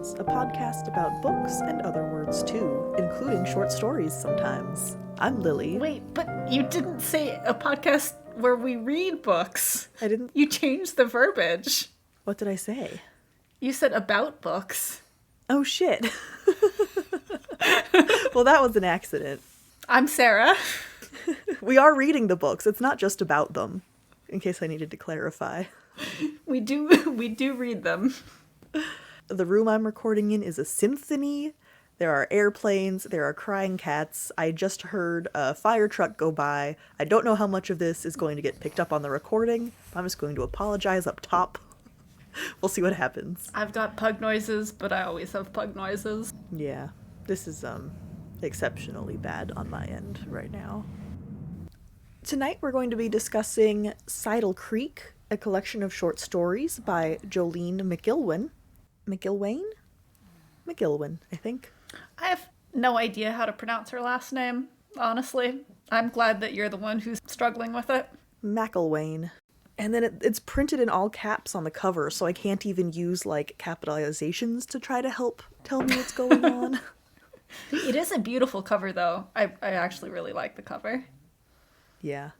Captions, a podcast about books and other words too, including short stories sometimes. I'm Lily. Wait, but you didn't say a podcast where we read books. I didn't. You changed the verbiage. What did I say? You said about books. Oh shit. Well, that was an accident. I'm Sarah. We are reading the books. It's not just about them, in case I needed to clarify. We do read them. The room I'm recording in is a symphony. There are airplanes. There are crying cats. I just heard a fire truck go by. I don't know how much of this is going to get picked up on the recording. I'm just going to apologize up top. We'll see what happens. I've got pug noises, but I always have pug noises. Yeah, this is exceptionally bad on my end right now. Tonight we're going to be discussing Sidle Creek, a collection of short stories by Jolene McIlwain. McIlwain, I think. I have no idea how to pronounce her last name, honestly. I'm glad that you're the one who's struggling with it. McIlwain. And then it's printed in all caps on the cover, so I can't even use, like, capitalizations to try to help tell me what's going on. It is a beautiful cover, though. I actually really like the cover. Yeah.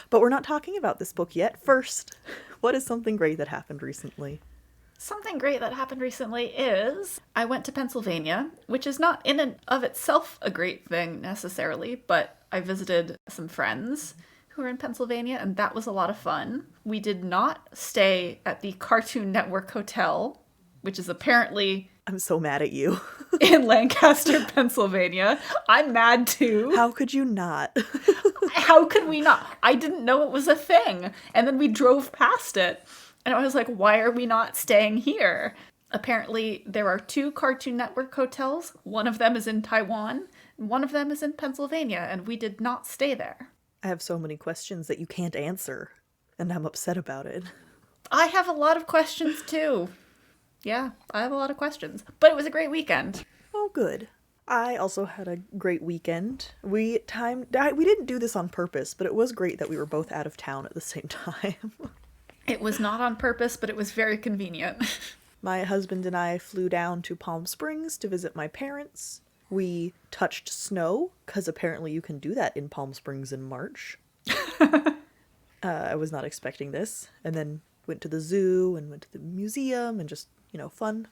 But we're not talking about this book yet. First, what is something great that happened recently? Something great that happened recently is I went to Pennsylvania, which is not in and of itself a great thing necessarily, but I visited some friends who are in Pennsylvania, and that was a lot of fun. We did not stay at the Cartoon Network Hotel, which is apparently... I'm so mad at you. in Lancaster, Pennsylvania. I'm mad too. How could you not? How could we not? I didn't know it was a thing. And then we drove past it. And I was like, why are we not staying here? Apparently, there are 2 Cartoon Network hotels. One of them is in Taiwan. And one of them is in Pennsylvania. And we did not stay there. I have so many questions that you can't answer. And I'm upset about it. I have a lot of questions too. Yeah, I have a lot of questions. But it was a great weekend. Oh, good. I also had a great weekend. We didn't do this on purpose, but it was great that we were both out of town at the same time. It was not on purpose, but it was very convenient. My husband and I flew down to Palm Springs to visit my parents. We touched snow, because apparently you can do that in Palm Springs in March. I was not expecting this. And then went to the zoo and went to the museum and just, fun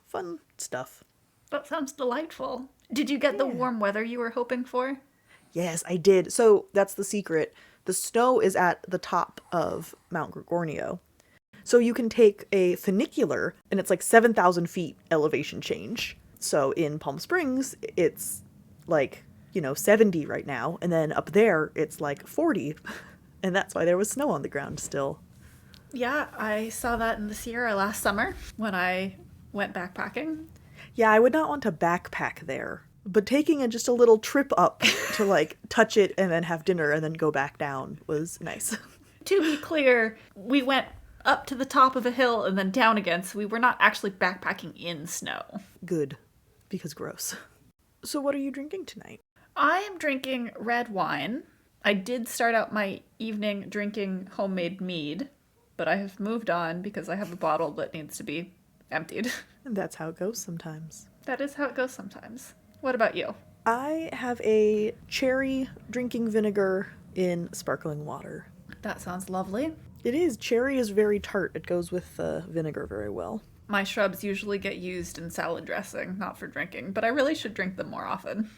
stuff. That sounds delightful. Did you get the warm weather you were hoping for? Yes, I did. So that's the secret. The snow is at the top of Mount Gorgonio. So you can take a funicular, and it's like 7,000 feet elevation change. So in Palm Springs, it's like, 70 right now. And then up there, it's like 40. And that's why there was snow on the ground still. Yeah, I saw that in the Sierra last summer when I went backpacking. Yeah, I would not want to backpack there. But taking just a little trip up to, like, touch it and then have dinner and then go back down was nice. To be clear, we went up to the top of a hill and then down again, so we were not actually backpacking in snow. Good, because gross. So what are you drinking tonight? I am drinking red wine. I did start out my evening drinking homemade mead, but I have moved on because I have a bottle that needs to be emptied. And that's how it goes sometimes. That is how it goes sometimes. What about you? I have a cherry drinking vinegar in sparkling water. That sounds lovely. It is. Cherry is very tart. It goes with vinegar very well. My shrubs usually get used in salad dressing, not for drinking, but I really should drink them more often.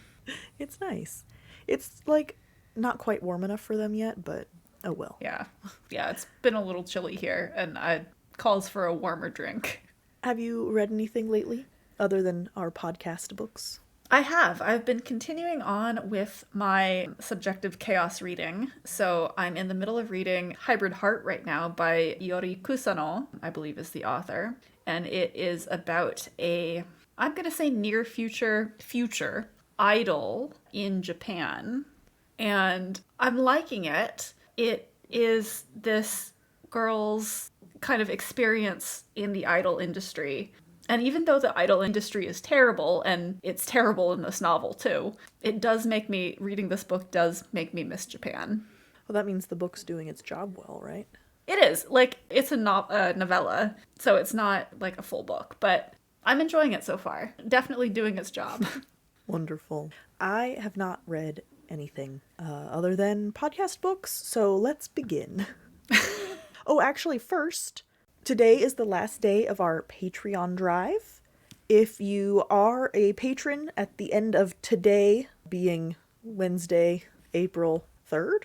It's nice. It's, like, not quite warm enough for them yet, but oh well. Yeah, it's been a little chilly here, and it calls for a warmer drink. Have you read anything lately, other than our podcast books? I have. I've been continuing on with my subjective chaos reading. So I'm in the middle of reading Hybrid Heart right now by Yori Kusano, I believe is the author. And it is about I'm going to say near future idol in Japan. And I'm liking it. It is this girl's kind of experience in the idol industry. And even though the idol industry is terrible, and it's terrible in this novel too, reading this book does make me miss Japan. Well, that means the book's doing its job well, right? It is. Like, it's a novella, so it's not like a full book, but I'm enjoying it so far. Definitely doing its job. Wonderful. I have not read anything other than podcast books, so let's begin. Oh, actually, first, today is the last day of our Patreon drive. If you are a patron at the end of today, being Wednesday, April 3rd?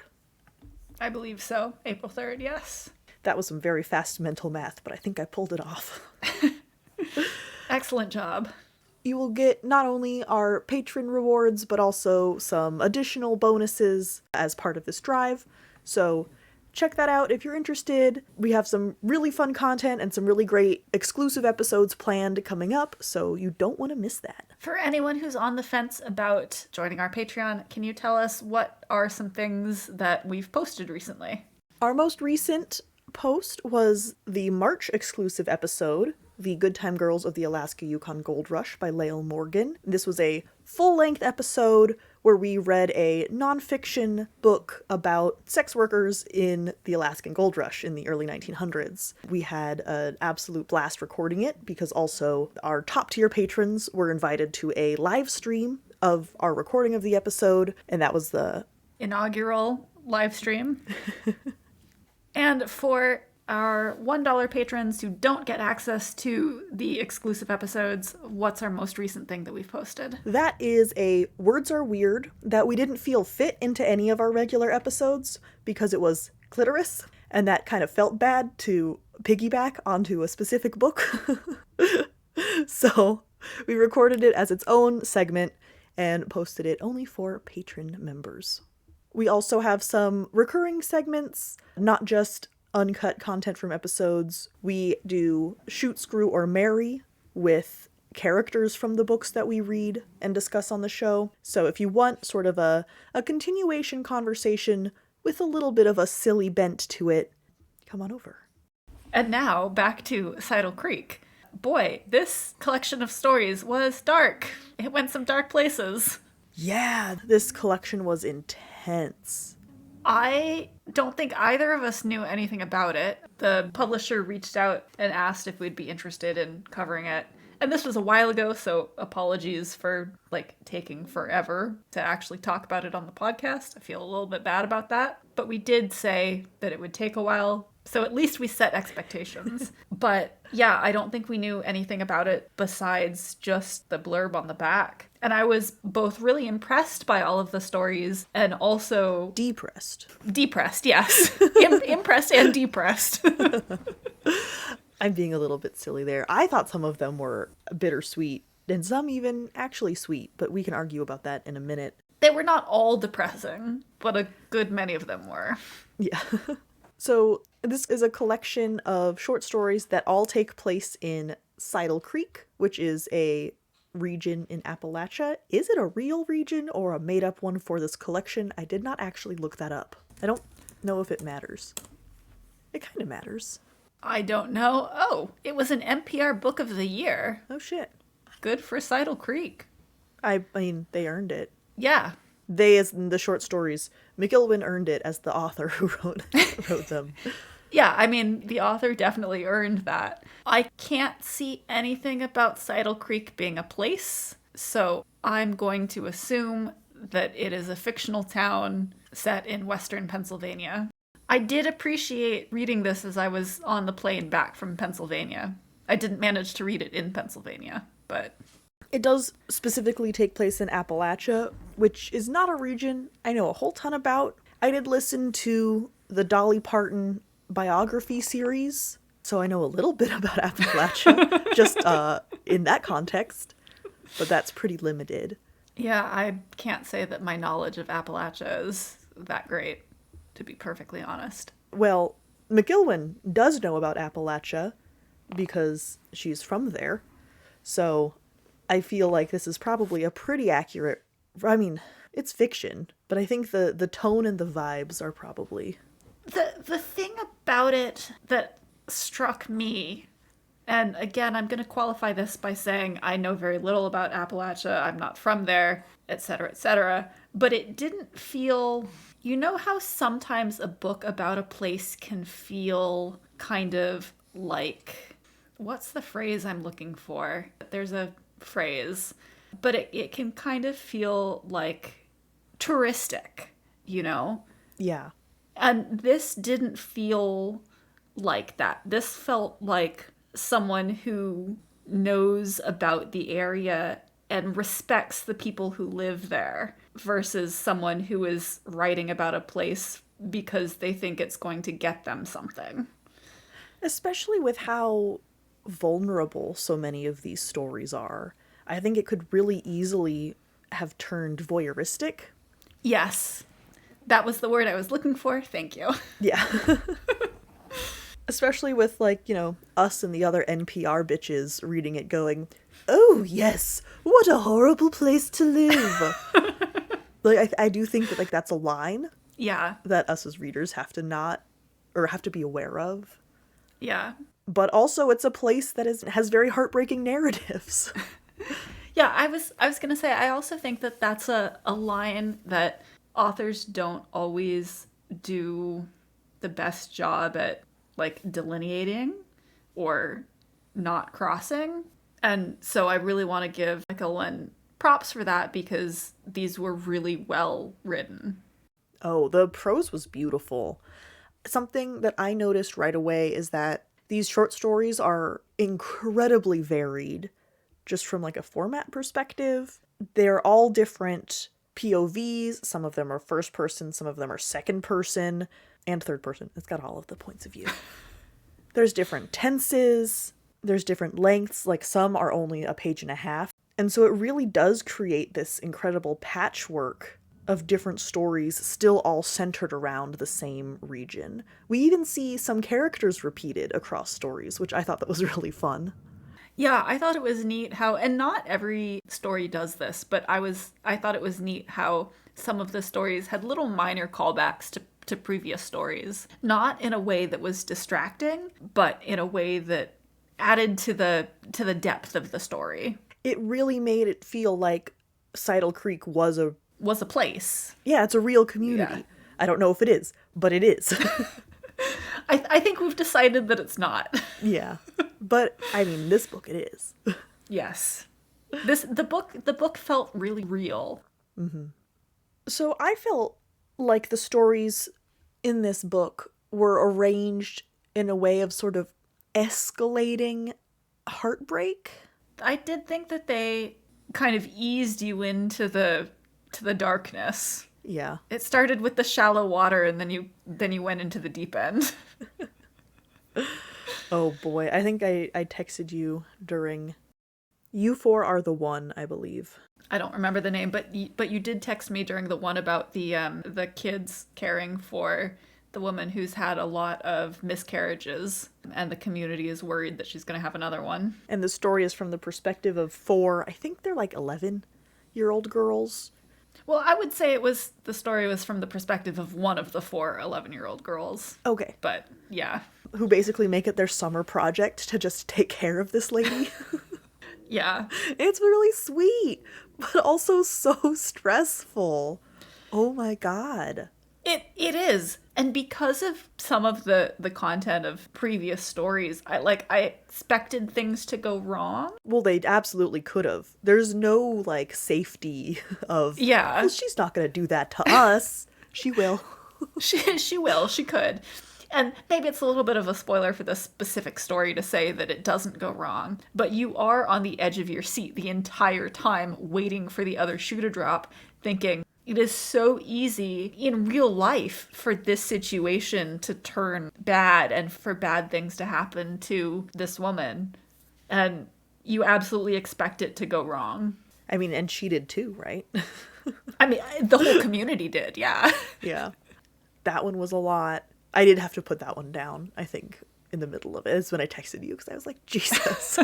I believe so. April 3rd, yes. That was some very fast mental math, but I think I pulled it off. Excellent job. You will get not only our patron rewards, but also some additional bonuses as part of this drive. So check that out if you're interested. We have some really fun content and some really great exclusive episodes planned coming up, so you don't want to miss that. For anyone who's on the fence about joining our Patreon, can you tell us what are some things that we've posted recently? Our most recent post was the March exclusive episode, The Good Time Girls of the Alaska Yukon Gold Rush by Lael Morgan. This was a full-length episode where we read a nonfiction book about sex workers in the Alaskan Gold Rush in the early 1900s. We had an absolute blast recording it because also our top-tier patrons were invited to a live stream of our recording of the episode, and that was the inaugural live stream. And for our $1 patrons who don't get access to the exclusive episodes, what's our most recent thing that we've posted? That is a Words Are Weird that we didn't feel fit into any of our regular episodes because it was clitoris, and that kind of felt bad to piggyback onto a specific book. So we recorded it as its own segment and posted it only for patron members. We also have some recurring segments, not just uncut content from episodes. We do Shoot, Screw, or Marry with characters from the books that we read and discuss on the show. So if you want sort of a continuation conversation with a little bit of a silly bent to it, come on over. And now back to Sidle Creek. Boy, this collection of stories was dark. It went some dark places. Yeah, this collection was intense. I don't think either of us knew anything about it. The publisher reached out and asked if we'd be interested in covering it. And this was a while ago, so apologies for, taking forever to actually talk about it on the podcast. I feel a little bit bad about that. But we did say that it would take a while, so at least we set expectations. But yeah, I don't think we knew anything about it besides just the blurb on the back. And I was both really impressed by all of the stories and also... Depressed. Depressed, yes. Impressed and depressed. I'm being a little bit silly there. I thought some of them were bittersweet, and some even actually sweet, but we can argue about that in a minute. They were not all depressing, but a good many of them were. Yeah. So this is a collection of short stories that all take place in Sidle Creek, which is a region in Appalachia. Is it a real region or a made-up one for this collection? I did not actually look that up. I don't know if it matters. It kind of matters. I don't know. Oh, it was an NPR Book of the Year. Oh, shit. Good for Sidle Creek. I mean, they earned it. Yeah. They, as in the short stories. McIlwain earned it as the author who wrote them. Yeah, I mean, the author definitely earned that. I can't see anything about Sidle Creek being a place, so I'm going to assume that it is a fictional town set in western Pennsylvania. I did appreciate reading this as I was on the plane back from Pennsylvania. I didn't manage to read it in Pennsylvania, but... It does specifically take place in Appalachia, which is not a region I know a whole ton about. I did listen to the Dolly Parton biography series, so I know a little bit about Appalachia, just in that context, but that's pretty limited. Yeah, I can't say that my knowledge of Appalachia is that great, to be perfectly honest. Well, McIlwain does know about Appalachia because she's from there, so I feel like this is probably a pretty accurate... I mean, it's fiction, but I think the tone and the vibes are probably... The thing about it that struck me, and again, I'm going to qualify this by saying I know very little about Appalachia, I'm not from there, etc., but it didn't feel... You know how sometimes a book about a place can feel kind of like what's the phrase I'm looking for? There's a phrase, but it can kind of feel like touristic, you know? Yeah. And this didn't feel like that. This felt like someone who knows about the area and respects the people who live there versus someone who is writing about a place because they think it's going to get them something. Especially with how vulnerable so many of these stories are. I think it could really easily have turned voyeuristic. Yes. That was the word I was looking for. Thank you. Yeah. Especially with, like, you know, us and the other NPR bitches reading it going, oh, yes, what a horrible place to live. Like, I do think that, like, that's a line. Yeah. That us as readers have to be aware of. Yeah. But also it's a place that has very heartbreaking narratives. Yeah, I was going to say, I also think that that's a line that authors don't always do the best job at, like, delineating or not crossing. And so I really want to give McIlwain props for that because these were really well written. Oh, the prose was beautiful. Something that I noticed right away is that these short stories are incredibly varied, just from, like, a format perspective. They're all different POVs. Some of them are first person, some of them are second person, and third person. It's got all of the points of view. There's different tenses, there's different lengths, like some are only a page and a half. And so it really does create this incredible patchwork of different stories still all centered around the same region. We even see some characters repeated across stories, which I thought that was really fun. Yeah, I thought it was neat how, and not every story does this, but I thought it was neat how some of the stories had little minor callbacks to previous stories. Not in a way that was distracting, but in a way that added to the depth of the story. It really made it feel like Sidle Creek was a place. Yeah, it's a real community. Yeah. I don't know if it is, but it is. I think we've decided that it's not. Yeah. But I mean, this book it is. Yes. The book felt really real. Mm-hmm. So I felt like the stories in this book were arranged in a way of sort of escalating heartbreak. I did think that they kind of eased you into the darkness. Yeah. It started with the shallow water and then you went into the deep end. Oh boy, I think I texted you during You Four Are the One, I believe. I don't remember the name, but you did text me during the one about the kids caring for the woman who's had a lot of miscarriages, and the community is worried that she's going to have another one. And the story is from the perspective of four, I think they're like 11-year-old girls. Well, I would say the story was from the perspective of one of the 4 11-year-old girls. Okay. But, yeah. Who basically make it their summer project to just take care of this lady. Yeah. It's really sweet, but also so stressful. Oh my god. It is. And because of some of the content of previous stories, I expected things to go wrong. Well, they absolutely could have. There's no, like, safety of, yeah, well, she's not going to do that to us. She will. She will. She could. And maybe it's a little bit of a spoiler for this specific story to say that it doesn't go wrong, but you are on the edge of your seat the entire time waiting for the other shoe to drop, thinking, it is so easy in real life for this situation to turn bad and for bad things to happen to this woman. And you absolutely expect it to go wrong. I mean, and she did too, right? I mean, the whole community did, yeah. Yeah. That one was a lot. I did have to put that one down, I think, in the middle of it. It's when I texted you because I was like, Jesus.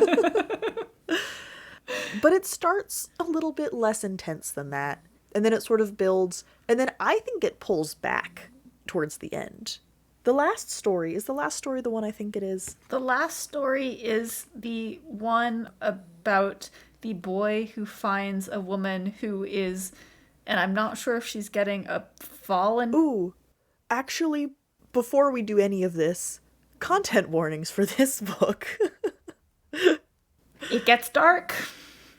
But it starts a little bit less intense than that. And then it sort of builds, and then I think it pulls back towards the end. The last story, is the last story the one I think it is? The last story is the one about the boy who finds a woman who is, and I'm not sure if she's getting a fallen... Ooh, actually, before we do any of this, content warnings for this book. It gets dark.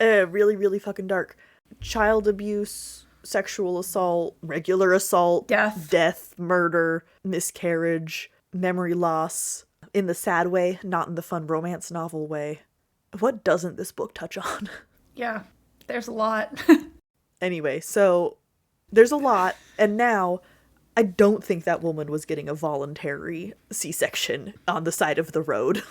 Really, really fucking dark. Child abuse, sexual assault, regular assault, Death, murder, miscarriage, memory loss. In the sad way, not in the fun romance novel way. What doesn't this book touch on? Yeah, there's a lot. Anyway, so there's a lot, and now I don't think that woman was getting a voluntary C-section on the side of the road.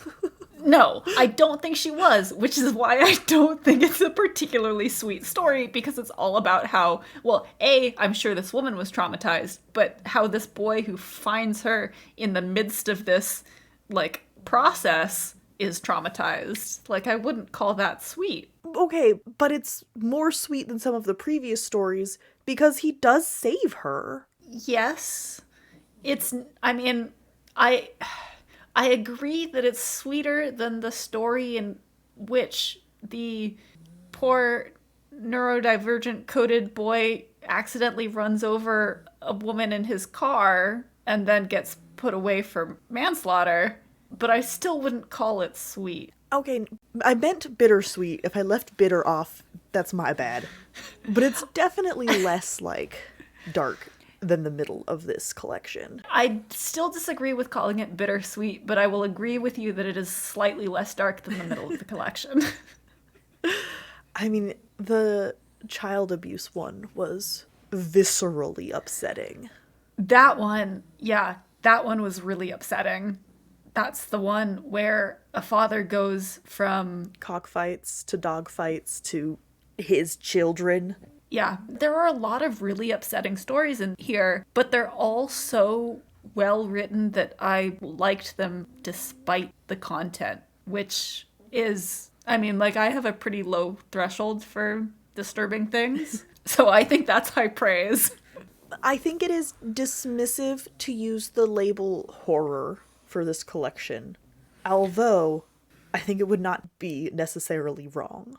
No, I don't think she was, which is why I don't think it's a particularly sweet story, because it's all about how, well, A, I'm sure this woman was traumatized, but how this boy who finds her in the midst of this, like, process is traumatized. Like, I wouldn't call that sweet. Okay, but it's more sweet than some of the previous stories because he does save her. Yes. I agree that it's sweeter than the story in which the poor neurodivergent coded boy accidentally runs over a woman in his car and then gets put away for manslaughter, but I still wouldn't call it sweet. Okay, I meant bittersweet. If I left bitter off, that's my bad. But it's definitely less, like, dark than the middle of this collection. I still disagree with calling it bittersweet, but I will agree with you that it is slightly less dark than the middle of the collection. I mean, the child abuse one was viscerally upsetting. That one was really upsetting. That's the one where a father goes from Cockfights to dogfights to his children. Yeah, there are a lot of really upsetting stories in here, but they're all so well written that I liked them despite the content, which is, I mean, like, I have a pretty low threshold for disturbing things, so I think that's high praise. I think it is dismissive to use the label horror for this collection, although I think it would not be necessarily wrong,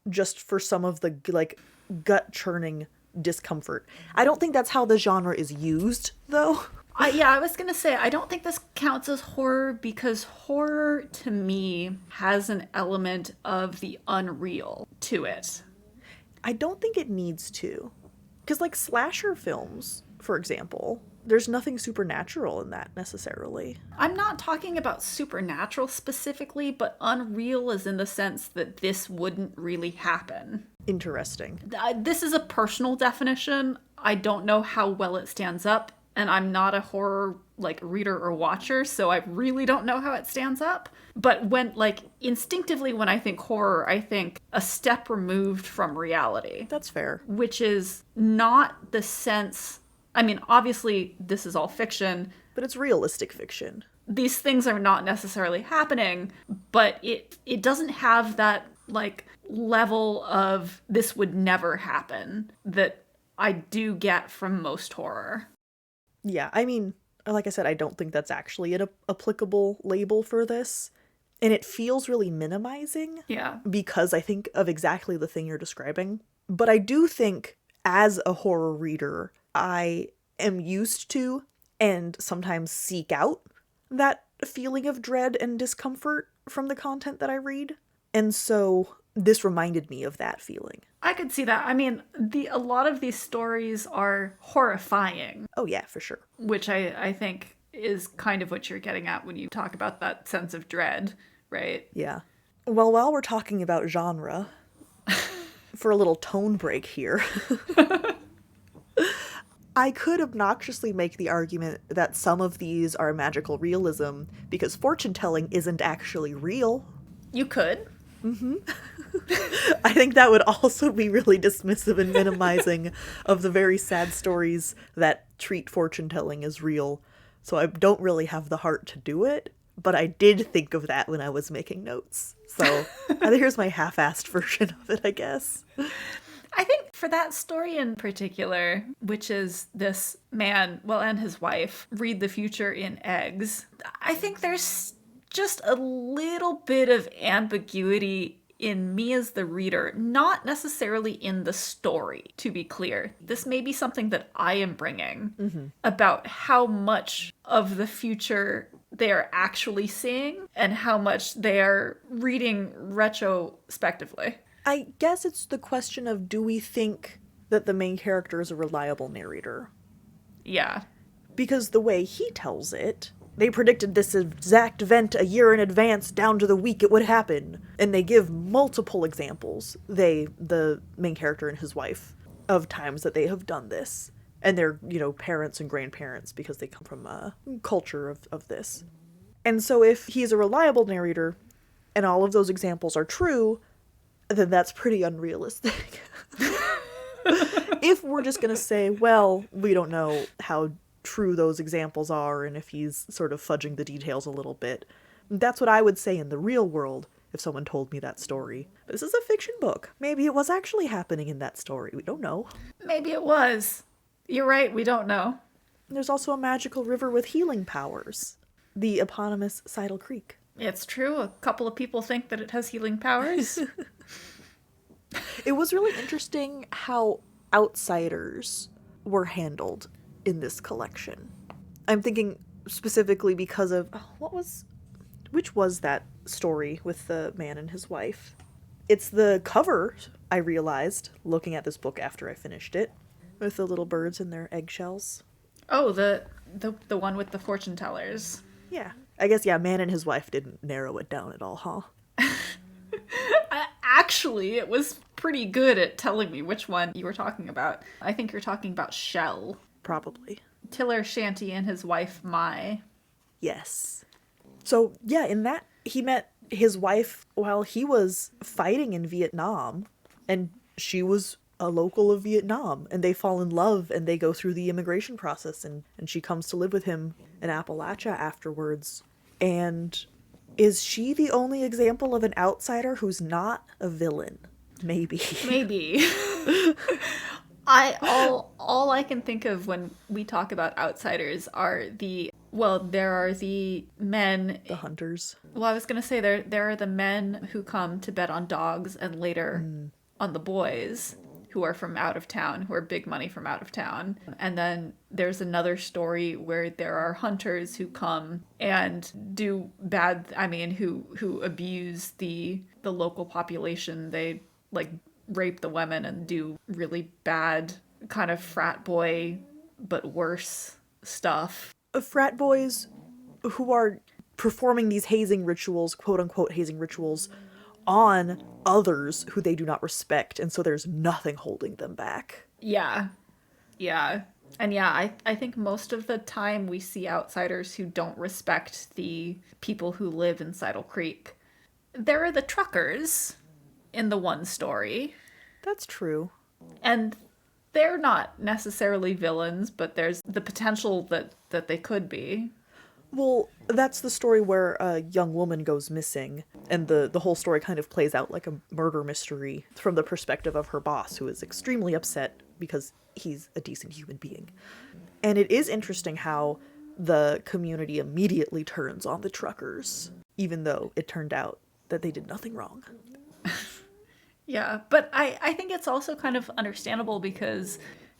just for some of the, like, gut-churning discomfort. I don't think that's how the genre is used, though. I was gonna say, I don't think this counts as horror, because horror, to me, has an element of the unreal to it. I don't think it needs to. Because, like, slasher films, for example, there's nothing supernatural in that, necessarily. I'm not talking about supernatural specifically, but unreal is in the sense that this wouldn't really happen. Interesting. This is a personal definition. I don't know how well it stands up, and I'm not a horror, like, reader or watcher, so I really don't know how it stands up. But when, like, instinctively when I think horror, I think a step removed from reality. That's fair. Which is not the sense... I mean, obviously, this is all fiction. But it's realistic fiction. These things are not necessarily happening, but it doesn't have that, like, level of this would never happen that I do get from most horror. Yeah, I mean, like I said, I don't think that's actually an applicable label for this. And it feels really minimizing. Yeah. Because I think of exactly the thing you're describing. But I do think, as a horror reader, I am used to and sometimes seek out that feeling of dread and discomfort from the content that I read. And so this reminded me of that feeling. I could see that. I mean, a lot of these stories are horrifying. Oh yeah, for sure. Which I think is kind of what you're getting at when you talk about that sense of dread, right? Yeah. Well, while we're talking about genre, for a little tone break here, I could obnoxiously make the argument that some of these are magical realism because fortune-telling isn't actually real. You could. Mm-hmm. I think that would also be really dismissive and minimizing of the very sad stories that treat fortune-telling as real. So I don't really have the heart to do it, but I did think of that when I was making notes. So here's my half-assed version of it, I guess. I think for that story in particular, which is this man, well, and his wife, read the future in eggs, I think there's just a little bit of ambiguity in me as the reader, not necessarily in the story, to be clear. This may be something that I am bringing about how much of the future they are actually seeing and how much they are reading retrospectively. I guess it's the question of, do we think that the main character is a reliable narrator? Yeah. Because the way he tells it, they predicted this exact event a year in advance down to the week it would happen. And they give multiple examples, the main character and his wife, of times that they have done this. And they're, parents and grandparents because they come from a culture of this. And so if he's a reliable narrator and all of those examples are true, then that's pretty unrealistic. If we're just going to say, well, we don't know how true those examples are and if he's sort of fudging the details a little bit, that's what I would say in the real world if someone told me that story. This is a fiction book. Maybe it was actually happening in that story. We don't know. Maybe it was. You're right, we don't know. There's also a magical river with healing powers. The eponymous Sidle Creek. It's true. A couple of people think that it has healing powers. It was really interesting how outsiders were handled in this collection. I'm thinking specifically because of, which was that story with the man and his wife? It's the cover, I realized, looking at this book after I finished it, with the little birds in their eggshells. Oh, the one with the fortune tellers. Yeah. I guess, man and his wife didn't narrow it down at all, huh? Actually, it was pretty good at telling me which one you were talking about. I think you're talking about Shell. Probably. Tiller Shanty and his wife, Mai. Yes. So, in that, he met his wife while he was fighting in Vietnam, and she was a local of Vietnam, and they fall in love, and they go through the immigration process, and she comes to live with him in Appalachia afterwards. And is she the only example of an outsider who's not a villain? Maybe. All I can think of when we talk about outsiders are there are the men, the hunters. Well, I was going to say there are the men who come to bet on dogs and later on the boys who are from out of town, who are big money from out of town. And then there's another story where there are hunters who come and do bad, who abuse the local population. They rape the women and do really bad kind of frat boy, but worse stuff. Frat boys who are performing these hazing rituals, quote unquote hazing rituals, on others who they do not respect, and so there's nothing holding them back. Yeah. And I think most of the time we see outsiders who don't respect the people who live in Sidle Creek. There are the truckers in the one story. That's true. And they're not necessarily villains, but there's the potential that they could be. Well, that's the story where a young woman goes missing, and the whole story kind of plays out like a murder mystery from the perspective of her boss, who is extremely upset because he's a decent human being. And it is interesting how the community immediately turns on the truckers, even though it turned out that they did nothing wrong. Yeah, but I think it's also kind of understandable because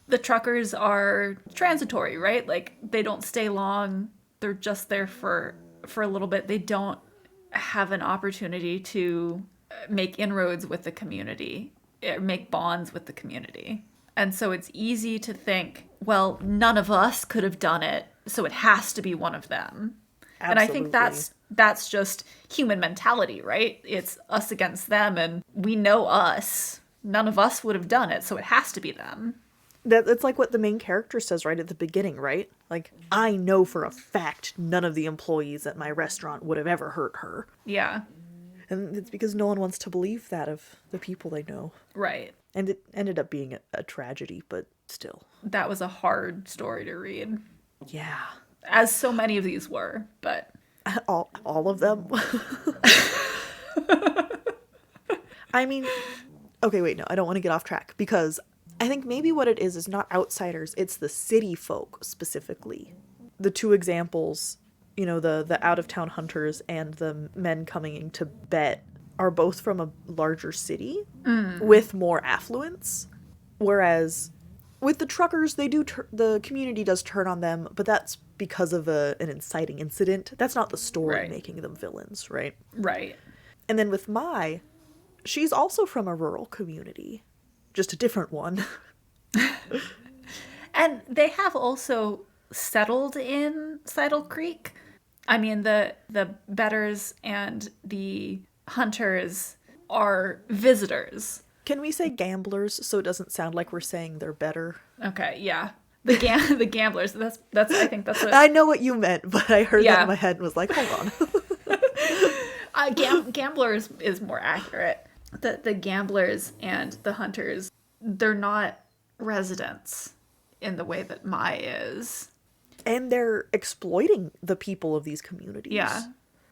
the truckers are transitory, right? Like, they don't stay long. They're just there for a little bit. They don't have an opportunity to make inroads with the community, make bonds with the community. And so it's easy to think, well, none of us could have done it, so it has to be one of them. Absolutely. And I think that's just human mentality, right? It's us against them, and we know us. None of us would have done it, so it has to be them. It's like what the main character says right at the beginning, right? Like, I know for a fact none of the employees at my restaurant would have ever hurt her. Yeah. And it's because no one wants to believe that of the people they know. Right. And it ended up being a tragedy, but still. That was a hard story to read. Yeah. As so many of these were, but... All of them? I mean, okay, wait, no, I don't want to get off track, because I think maybe what it is not outsiders, it's the city folk specifically. The two examples, the out-of-town hunters and the men coming in to bet are both from a larger city with more affluence. Whereas with the truckers, they do the community does turn on them, but that's because of an inciting incident. That's not the story Right. making them villains, right? Right. And then with Mai, she's also from a rural community, just a different one. And they have also settled in Sidle Creek. I mean, the betters and the hunters are visitors. Can we say gamblers so it doesn't sound like we're saying they're better? Okay, yeah. The the gamblers. That's I think that's what I know what you meant, but I heard that Yeah. in my head and was like, hold on. gamblers is more accurate. The gamblers and the hunters, they're not residents in the way that Mai is. And they're exploiting the people of these communities. Yeah.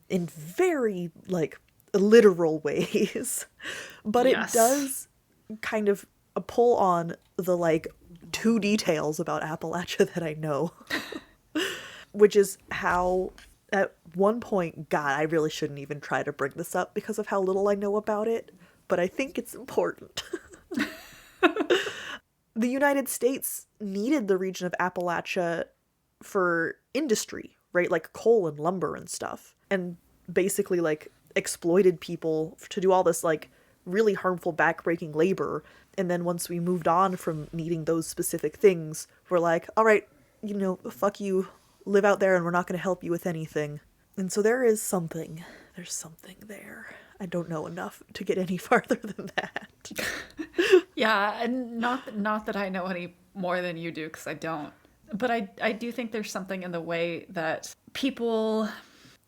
In very, like, literal ways. But Yes. it does kind of pull on the, like, 2 details about Appalachia that I know. Which is how, at one point, God, I really shouldn't even try to bring this up because of how little I know about it. But I think it's important. The United States needed the region of Appalachia for industry, right? Like coal and lumber and stuff. And basically, like, exploited people to do all this, like, really harmful backbreaking labor. And then once we moved on from needing those specific things, we're like, all right, you know, fuck you, live out there and we're not going to help you with anything. And so there is something. There's something there. I don't know enough to get any farther than that. Yeah, and not that I know any more than you do, because I don't. But I do think there's something in the way that people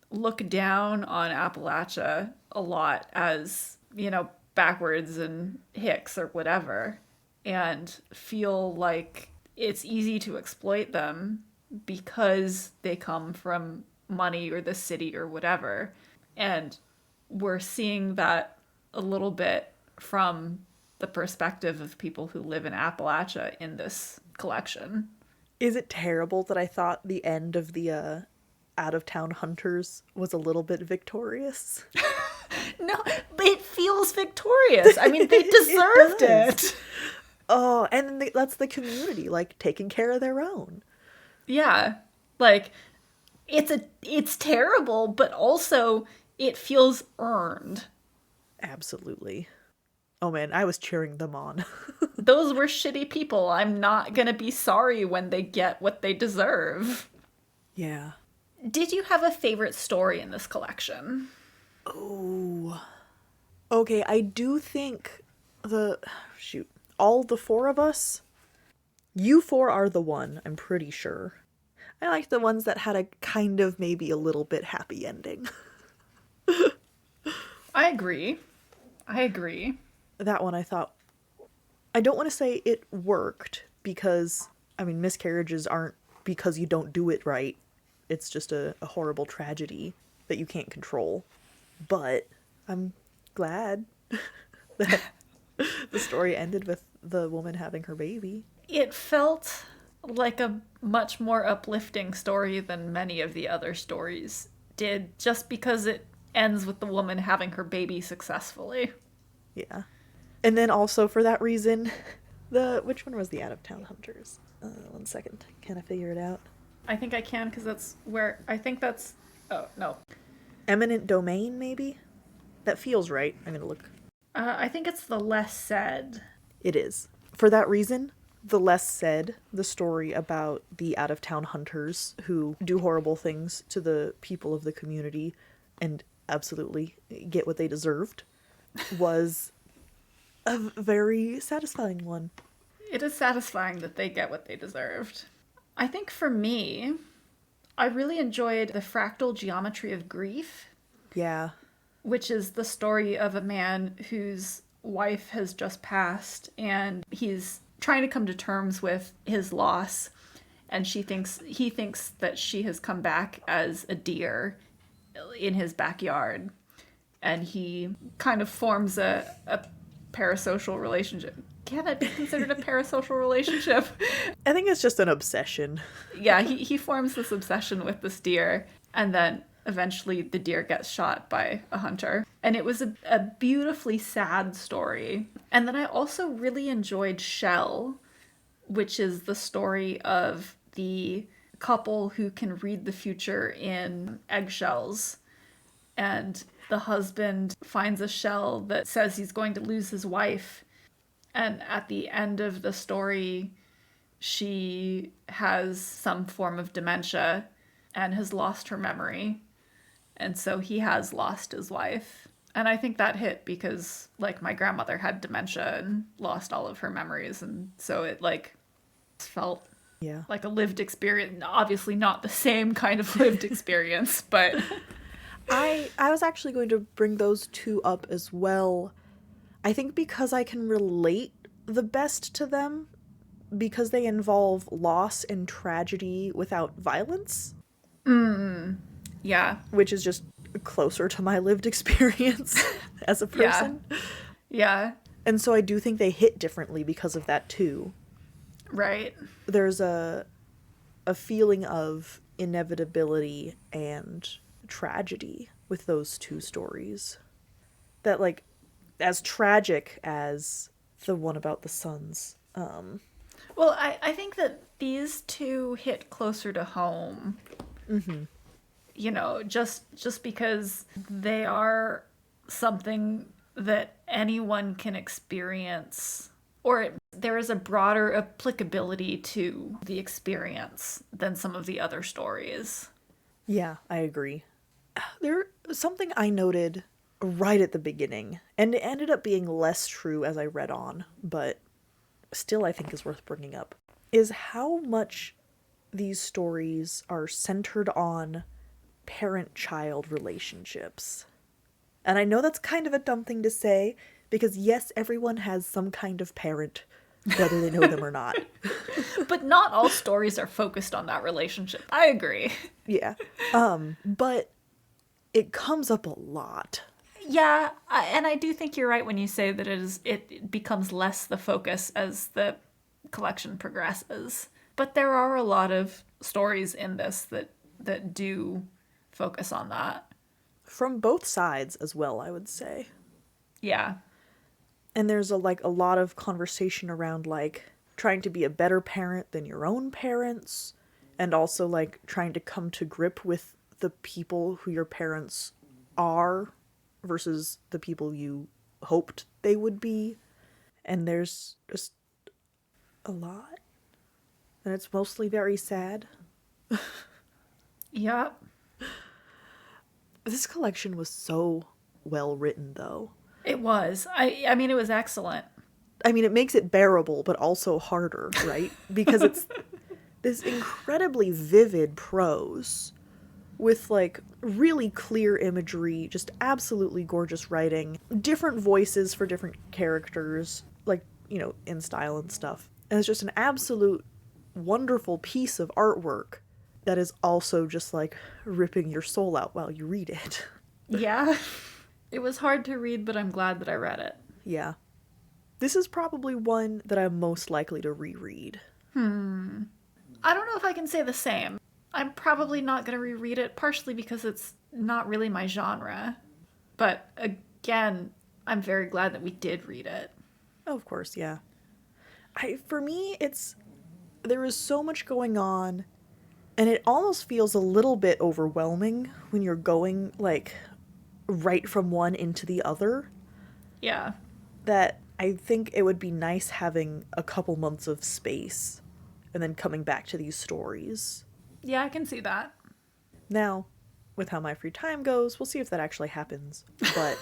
look down on Appalachia a lot as, you know, backwards and hicks or whatever, and feel like it's easy to exploit them because they come from money or the city or whatever. And we're seeing that a little bit from the perspective of people who live in Appalachia in this collection. Is it terrible that I thought the end of the out-of-town hunters was a little bit victorious? No, it feels victorious. I mean, they deserved does. it. Oh, and that's the community, like, taking care of their own. Yeah. Like, it's terrible, but also it feels earned. Absolutely. Oh man, I was cheering them on. Those were shitty people. I'm not gonna be sorry when they get what they deserve. Yeah. Did you have a favorite story in this collection? Oh. Okay, I do think all the 4 of us, you 4 are the one, I'm pretty sure. I like the ones that had a kind of maybe a little bit happy ending. I agree. That one I thought, I don't want to say it worked because, I mean, miscarriages aren't because you don't do it right. It's just a horrible tragedy that you can't control. But I'm glad that the story ended with the woman having her baby. It felt like a much more uplifting story than many of the other stories did, just because it ends with the woman having her baby successfully. Yeah. And then also for that reason, which one was the out-of-town hunters? 1 second. Can I figure it out? I think I can, because that's where, oh, no. Eminent domain, maybe? That feels right. I'm gonna look. I think it's the less said. It is. For that reason, the less said, the story about the out-of-town hunters who do horrible things to the people of the community and absolutely get what they deserved, was a very satisfying one. It is satisfying that they get what they deserved. I think for me, I really enjoyed the fractal geometry of grief, Yeah. which is the story of a man whose wife has just passed and he's trying to come to terms with his loss, and he thinks that she has come back as a deer in his backyard, and he kind of forms a parasocial relationship. Can it be considered a parasocial relationship? I think it's just an obsession. Yeah, he forms this obsession with this deer, and then eventually the deer gets shot by a hunter. And it was a beautifully sad story. And then I also really enjoyed Shell, which is the story of the couple who can read the future in eggshells, and the husband finds a shell that says he's going to lose his wife, and at the end of the story she has some form of dementia and has lost her memory, and so he has lost his wife. And I think that hit because, like, my grandmother had dementia and lost all of her memories, and so it, like, felt like a lived experience. Obviously not the same kind of lived experience, but... I was actually going to bring those two up as well. I think because I can relate the best to them, because they involve loss and tragedy without violence. Yeah. Which is just closer to my lived experience as a person. Yeah. And so I do think they hit differently because of that too. Right. There's a feeling of inevitability and tragedy with those two stories. That, like, as tragic as the one about the sons. Well, I think that these two hit closer to home. Mm-hmm. You know, just because they are something that anyone can experience, or there is a broader applicability to the experience than some of the other stories. Yeah, I agree. There's something I noted right at the beginning, and it ended up being less true as I read on, but still I think is worth bringing up, is how much these stories are centered on parent-child relationships. And I know that's kind of a dumb thing to say, because yes, everyone has some kind of parent, whether they know them or not. But not all stories are focused on that relationship. I agree. Yeah. But it comes up a lot. Yeah, and I do think you're right when you say that it becomes less the focus as the collection progresses. But there are a lot of stories in this that do focus on that. From both sides as well, I would say. Yeah. And there's a lot of conversation around, like, trying to be a better parent than your own parents, and also, like, trying to come to grip with the people who your parents are versus the people you hoped they would be. And there's just a lot. And it's mostly very sad. Yep. This collection was so well written, though. It was. I mean, it was excellent. I mean, it makes it bearable, but also harder, right? Because it's this incredibly vivid prose with, like, really clear imagery, just absolutely gorgeous writing, different voices for different characters, like, you know, in style and stuff. And it's just an absolute wonderful piece of artwork that is also just, like, ripping your soul out while you read it. Yeah. It was hard to read, but I'm glad that I read it. Yeah. This is probably one that I'm most likely to reread. I don't know if I can say the same. I'm probably not going to reread it, partially because it's not really my genre. But again, I'm very glad that we did read it. Oh, of course, yeah. For me, there is so much going on, and it almost feels a little bit overwhelming when you're going, like, right from one into the other. Yeah. That I think it would be nice having a couple months of space and then coming back to these stories. Yeah, I can see that. Now, with how my free time goes, we'll see if that actually happens. But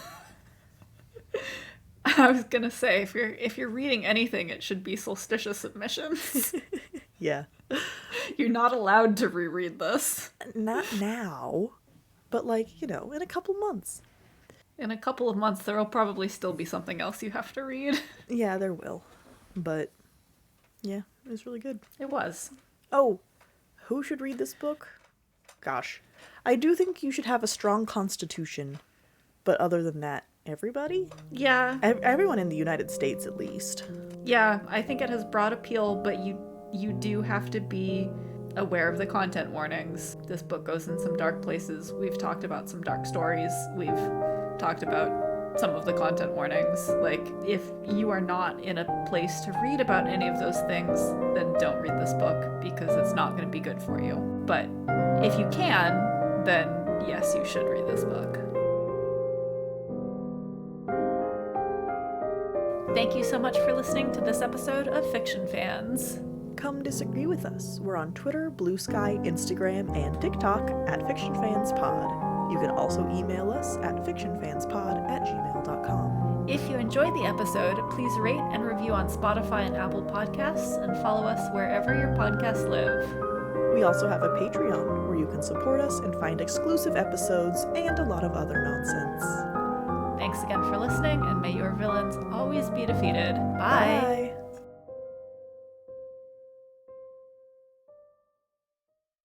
I was gonna say, if you're reading anything, it should be Solstitious Submissions. yeah. You're not allowed to reread this. Not now, but, like, you know, in a couple months. In a couple of months, there will probably still be something else you have to read. Yeah, there will. But, yeah, it was really good. It was. Oh, who should read this book? Gosh. I do think you should have a strong constitution. But other than that, everybody? Yeah. Everyone in the United States, at least. Yeah, I think it has broad appeal, but you do have to be aware of the content warnings. This book goes in some dark places. We've talked about some dark stories. We've talked about some of the content warnings. Like, if you are not in a place to read about any of those things, then don't read this book because it's not going to be good for you. But if you can, then yes, you should read this book. Thank you so much for listening to this episode of Fiction Fans. Come disagree with us. We're on Twitter, Blue Sky, Instagram, and TikTok at FictionFansPod. You can also email us at fictionfanspod@gmail.com. If you enjoyed the episode, please rate and review on Spotify and Apple Podcasts, and follow us wherever your podcasts live. We also have a Patreon where you can support us and find exclusive episodes and a lot of other nonsense. Thanks again for listening, and may your villains always be defeated. Bye! Bye.